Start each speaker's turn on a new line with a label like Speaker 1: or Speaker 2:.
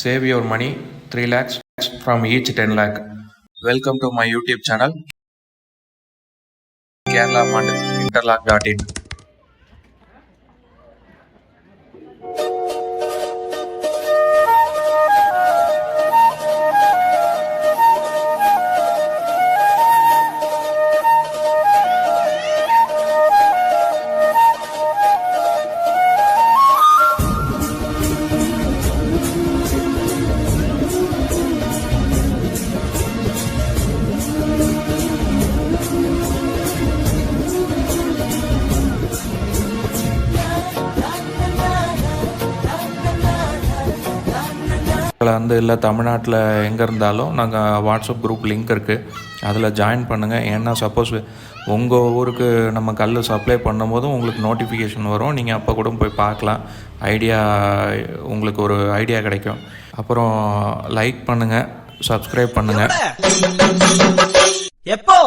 Speaker 1: Save your money 3 lakhs from each 10 lakh. Welcome to my YouTube channel kerala.interlock.in. வந்து இல்லை தமிழ்நாட்டில் எங்கே இருந்தாலும் நாங்கள் வாட்ஸ்அப் குரூப் லிங்க் இருக்குது, அதில் ஜாயின் பண்ணுங்கள். ஏன்னா சப்போஸ் உங்கள் ஊருக்கு நம்ம கல் சப்ளை பண்ணும்போதும் உங்களுக்கு நோட்டிஃபிகேஷன் வரும், நீங்கள் அப்போ கூட போய் பார்க்கலாம். உங்களுக்கு ஒரு ஐடியா கிடைக்கும். அப்புறம் லைக் பண்ணுங்கள், சப்ஸ்கிரைப் பண்ணுங்கள். எப்போ